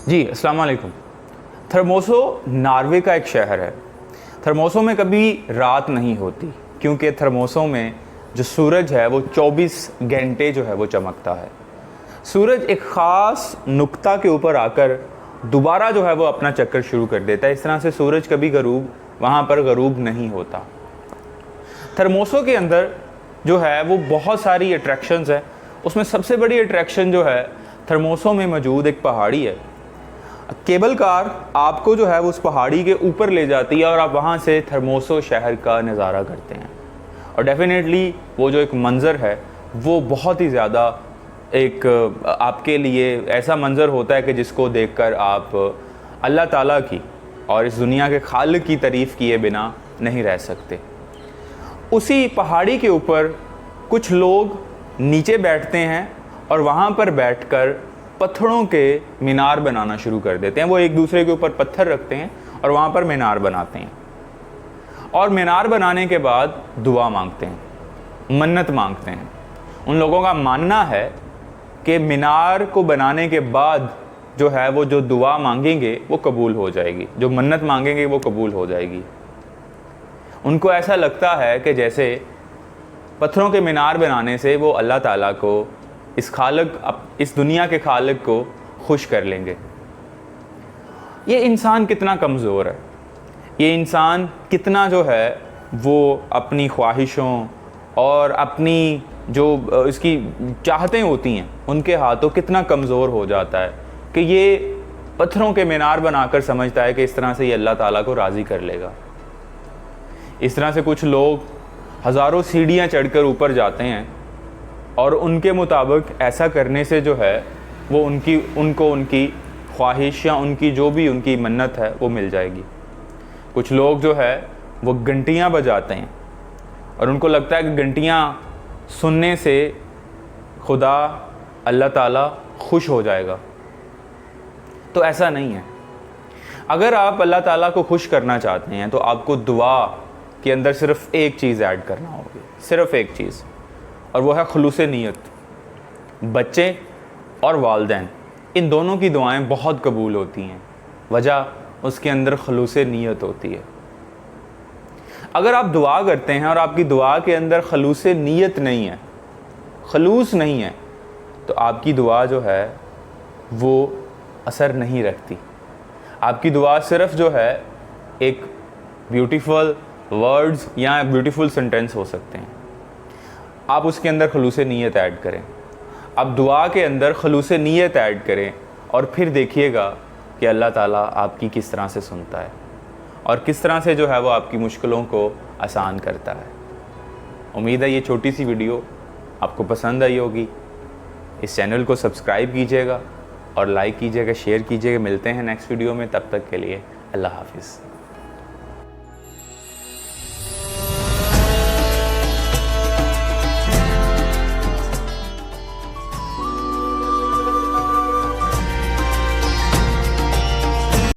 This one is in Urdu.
جی السلام علیکم۔ تھرموسو ناروے کا ایک شہر ہے۔ تھرموسو میں کبھی رات نہیں ہوتی کیونکہ تھرموسو میں جو سورج ہے وہ 24 گھنٹے جو ہے وہ چمکتا ہے۔ سورج ایک خاص نقطہ کے اوپر آ کر دوبارہ جو ہے وہ اپنا چکر شروع کر دیتا ہے۔ اس طرح سے سورج کبھی وہاں پر غروب نہیں ہوتا۔ تھرموسو کے اندر جو ہے وہ بہت ساری اٹریکشنز ہیں۔ اس میں سب سے بڑی اٹریکشن جو ہے تھرموسو میں موجود ایک پہاڑی ہے۔ کیبل کار آپ کو جو ہے وہ اس پہاڑی کے اوپر لے جاتی ہے اور آپ وہاں سے تھرموسو شہر کا نظارہ کرتے ہیں، اور ڈیفینیٹلی وہ جو ایک منظر ہے وہ بہت ہی زیادہ ایک آپ کے لیے ایسا منظر ہوتا ہے کہ جس کو دیکھ کر آپ اللہ تعالیٰ کی اور اس دنیا کے خالق کی تعریف کیے بنا نہیں رہ سکتے۔ اسی پہاڑی کے اوپر کچھ لوگ نیچے بیٹھتے ہیں اور وہاں پر بیٹھ کر پتھروں کے مینار بنانا شروع کر دیتے ہیں۔ وہ ایک دوسرے کے اوپر پتھر رکھتے ہیں اور وہاں پر مینار بناتے ہیں، اور مینار بنانے کے بعد دعا مانگتے ہیں، منت مانگتے ہیں۔ ان لوگوں کا ماننا ہے کہ مینار کو بنانے کے بعد جو ہے وہ جو دعا مانگیں گے وہ قبول ہو جائے گی، جو منت مانگیں گے وہ قبول ہو جائے گی۔ ان کو ایسا لگتا ہے کہ جیسے پتھروں کے مینار بنانے سے وہ اللہ تعالیٰ کو اس دنیا کے خالق کو خوش کر لیں گے۔ یہ انسان کتنا کمزور ہے، یہ انسان کتنا جو ہے وہ اپنی خواہشوں اور اپنی جو اس کی چاہتیں ہوتی ہیں ان کے ہاتھوں کتنا کمزور ہو جاتا ہے کہ یہ پتھروں کے مینار بنا کر سمجھتا ہے کہ اس طرح سے یہ اللہ تعالیٰ کو راضی کر لے گا۔ اس طرح سے کچھ لوگ ہزاروں سیڑھیاں چڑھ کر اوپر جاتے ہیں اور ان کے مطابق ایسا کرنے سے جو ہے وہ ان کو ان کی خواہش یا ان کی جو بھی ان کی منت ہے وہ مل جائے گی۔ کچھ لوگ جو ہے وہ گھنٹیاں بجاتے ہیں اور ان کو لگتا ہے کہ گھنٹیاں سننے سے خدا اللہ تعالیٰ خوش ہو جائے گا۔ تو ایسا نہیں ہے۔ اگر آپ اللہ تعالیٰ کو خوش کرنا چاہتے ہیں تو آپ کو دعا کے اندر صرف ایک چیز ایڈ کرنا ہوگی، صرف ایک چیز، اور وہ ہے خلوص نیت۔ بچے اور والدین ان دونوں کی دعائیں بہت قبول ہوتی ہیں، وجہ اس کے اندر خلوص نیت ہوتی ہے۔ اگر آپ دعا کرتے ہیں اور آپ کی دعا کے اندر خلوص نیت نہیں ہے، خلوص نہیں ہے، تو آپ کی دعا جو ہے وہ اثر نہیں رکھتی۔ آپ کی دعا صرف جو ہے ایک بیوٹیفل ورڈز یا بیوٹیفل سینٹینس ہو سکتے ہیں۔ آپ اس کے اندر خلوص نیت ایڈ کریں، آپ دعا کے اندر خلوص نیت ایڈ کریں، اور پھر دیکھیے گا کہ اللہ تعالیٰ آپ کی کس طرح سے سنتا ہے اور کس طرح سے جو ہے وہ آپ کی مشکلوں کو آسان کرتا ہے۔ امید ہے یہ چھوٹی سی ویڈیو آپ کو پسند آئی ہوگی۔ اس چینل کو سبسکرائب کیجیے گا اور لائک کیجیے گا، شیئر کیجیے گا۔ ملتے ہیں نیکسٹ ویڈیو میں، تب تک کے لیے اللہ حافظ۔